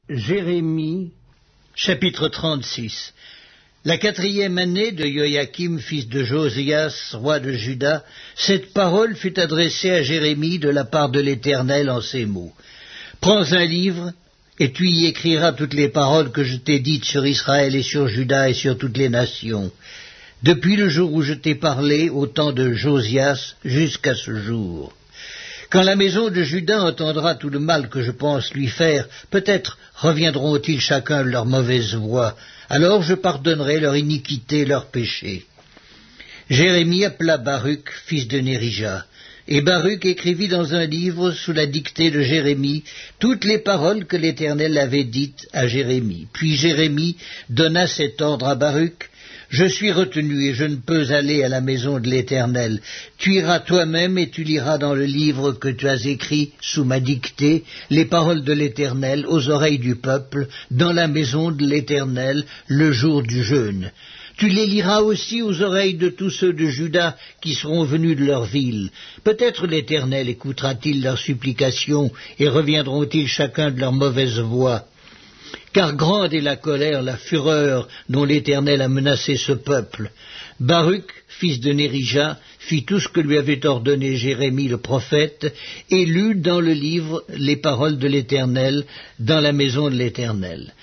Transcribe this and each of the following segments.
Jérémie, chapitre 36. La 4e année de Joachim, fils de Josias, roi de Juda, cette parole fut adressée à Jérémie de la part de l'Éternel en ces mots. Prends un livre, et tu y écriras toutes les paroles que je t'ai dites sur Israël et sur Juda et sur toutes les nations, depuis le jour où je t'ai parlé, au temps de Josias, jusqu'à ce jour. Quand la maison de Juda entendra tout le mal que je pense lui faire, peut-être reviendront-ils chacun de leur mauvaise voie. Alors je pardonnerai leur iniquité, leur péché. Jérémie appela Baruch, fils de Nérija, et Baruch écrivit dans un livre, sous la dictée de Jérémie, toutes les paroles que l'Éternel avait dites à Jérémie. Puis Jérémie donna cet ordre à Baruch: je suis retenu et je ne peux aller à la maison de l'Éternel. Tu iras toi-même et tu liras dans le livre que tu as écrit sous ma dictée les paroles de l'Éternel aux oreilles du peuple dans la maison de l'Éternel le jour du jeûne. Tu les liras aussi aux oreilles de tous ceux de Juda qui seront venus de leur ville. Peut-être l'Éternel écoutera-t-il leurs supplications et reviendront-ils chacun de leur mauvaise voie. Car grande est la colère, la fureur dont l'Éternel a menacé ce peuple. Baruch, fils de Nérija, fit tout ce que lui avait ordonné Jérémie le prophète, et lut dans le livre les paroles de l'Éternel dans la maison de l'Éternel.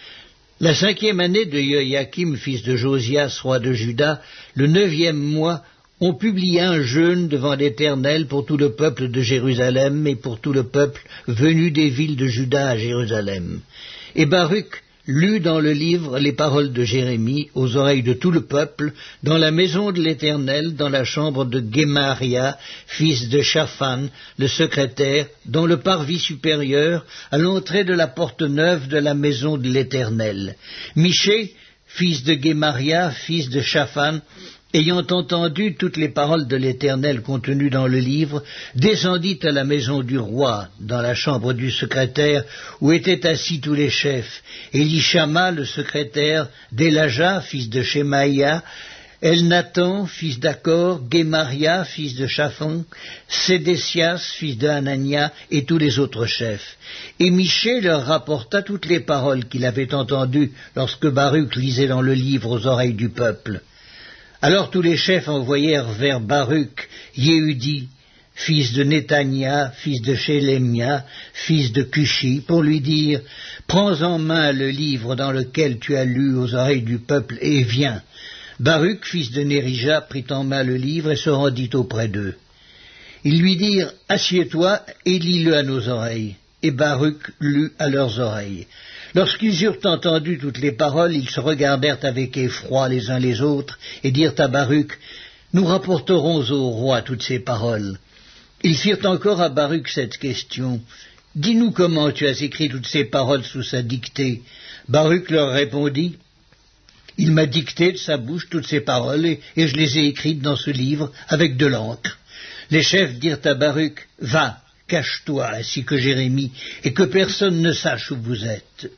La 5e année de Joachim, fils de Josias, roi de Juda, le 9e mois, on publia un jeûne devant l'Éternel pour tout le peuple de Jérusalem et pour tout le peuple venu des villes de Juda à Jérusalem. Et Baruch lut dans le livre les paroles de Jérémie aux oreilles de tout le peuple, dans la maison de l'Éternel, dans la chambre de Guémaria, fils de Shaphan, le secrétaire, dans le parvis supérieur, à l'entrée de la porte neuve de la maison de l'Éternel. Michée, fils de Guémaria, fils de Shaphan, ayant entendu toutes les paroles de l'Éternel contenues dans le livre, descendit à la maison du roi, dans la chambre du secrétaire, où étaient assis tous les chefs, Élishama, le secrétaire, Délaja, fils de Shemaïa, Elnathan, fils d'Akor, Guémaria, fils de Shaphan, Sédécias, fils de Hanania, et tous les autres chefs. Et Michée leur rapporta toutes les paroles qu'il avait entendues lorsque Baruch lisait dans le livre aux oreilles du peuple. Alors tous les chefs envoyèrent vers Baruch Yehudi, fils de Netania, fils de Shélémia, fils de Cushi, pour lui dire: prends en main le livre dans lequel tu as lu aux oreilles du peuple, et viens. Baruch, fils de Nérija, prit en main le livre et se rendit auprès d'eux. Ils lui dirent: assieds-toi et lis-le à nos oreilles. Et Baruch lut à leurs oreilles. Lorsqu'ils eurent entendu toutes les paroles, ils se regardèrent avec effroi les uns les autres, et dirent à Baruch: nous rapporterons au roi toutes ces paroles. Ils firent encore à Baruch cette question: dis-nous comment tu as écrit toutes ces paroles sous sa dictée. Baruch leur répondit: il m'a dicté de sa bouche toutes ces paroles, et je les ai écrites dans ce livre avec de l'encre. Les chefs dirent à Baruch: va, cache-toi, ainsi que Jérémie, et que personne ne sache où vous êtes.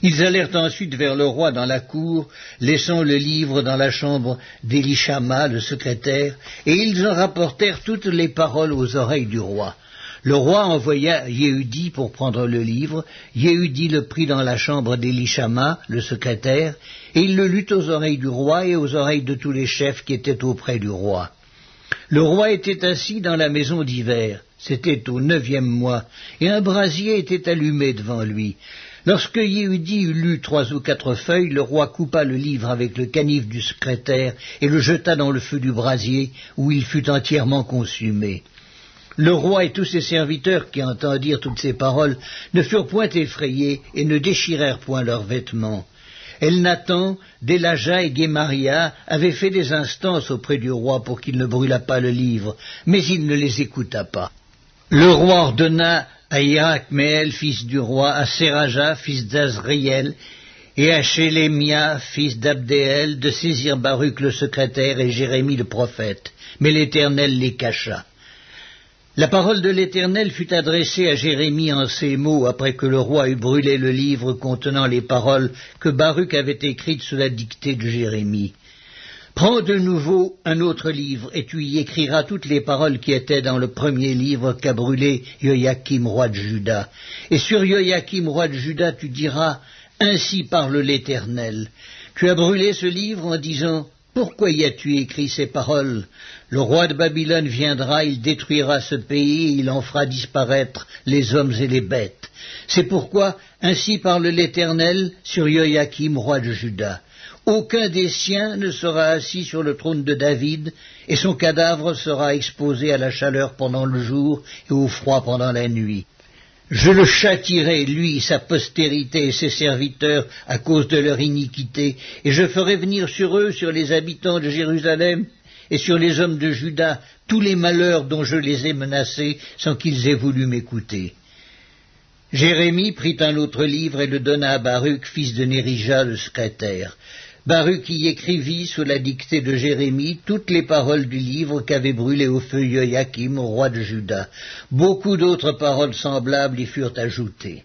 Ils allèrent ensuite vers le roi dans la cour, laissant le livre dans la chambre d'Élishama, le secrétaire, et ils en rapportèrent toutes les paroles aux oreilles du roi. Le roi envoya Yehudi pour prendre le livre. Yehudi le prit dans la chambre d'Élishama, le secrétaire, et il le lut aux oreilles du roi et aux oreilles de tous les chefs qui étaient auprès du roi. Le roi était assis dans la maison d'hiver, c'était au 9e mois, et un brasier était allumé devant lui. Lorsque Yehudi eut lu 3 ou 4 feuilles, le roi coupa le livre avec le canif du secrétaire et le jeta dans le feu du brasier, où il fut entièrement consumé. Le roi et tous ses serviteurs qui entendirent toutes ces paroles ne furent point effrayés et ne déchirèrent point leurs vêtements. Elnathan, Délaja et Guémaria avaient fait des instances auprès du roi pour qu'il ne brûlât pas le livre, mais il ne les écouta pas. Le roi ordonna à Hirakmeel, fils du roi, à Séraja, fils d'Azriel, et à Shélémia, fils d'Abdéel, de saisir Baruch le secrétaire et Jérémie le prophète, mais l'Éternel les cacha. La parole de l'Éternel fut adressée à Jérémie en ces mots, après que le roi eut brûlé le livre contenant les paroles que Baruch avait écrites sous la dictée de Jérémie. Prends de nouveau un autre livre, et tu y écriras toutes les paroles qui étaient dans le premier livre qu'a brûlé Joachim, roi de Juda. Et sur Joachim, roi de Juda, tu diras, ainsi parle l'Éternel. Tu as brûlé ce livre en disant, pourquoi y as-tu écrit ces paroles? Le roi de Babylone viendra, il détruira ce pays, et il en fera disparaître les hommes et les bêtes. C'est pourquoi, ainsi parle l'Éternel sur Joachim, roi de Juda. Aucun des siens ne sera assis sur le trône de David, et son cadavre sera exposé à la chaleur pendant le jour et au froid pendant la nuit. Je le châtierai, lui, sa postérité et ses serviteurs, à cause de leur iniquité, et je ferai venir sur eux, sur les habitants de Jérusalem, et sur les hommes de Juda, tous les malheurs dont je les ai menacés, sans qu'ils aient voulu m'écouter. Jérémie prit un autre livre et le donna à Baruch, fils de Nérija, le secrétaire. Baruch y écrivit, sous la dictée de Jérémie, toutes les paroles du livre qu'avait brûlé au feu Joachim, roi de Juda. Beaucoup d'autres paroles semblables y furent ajoutées.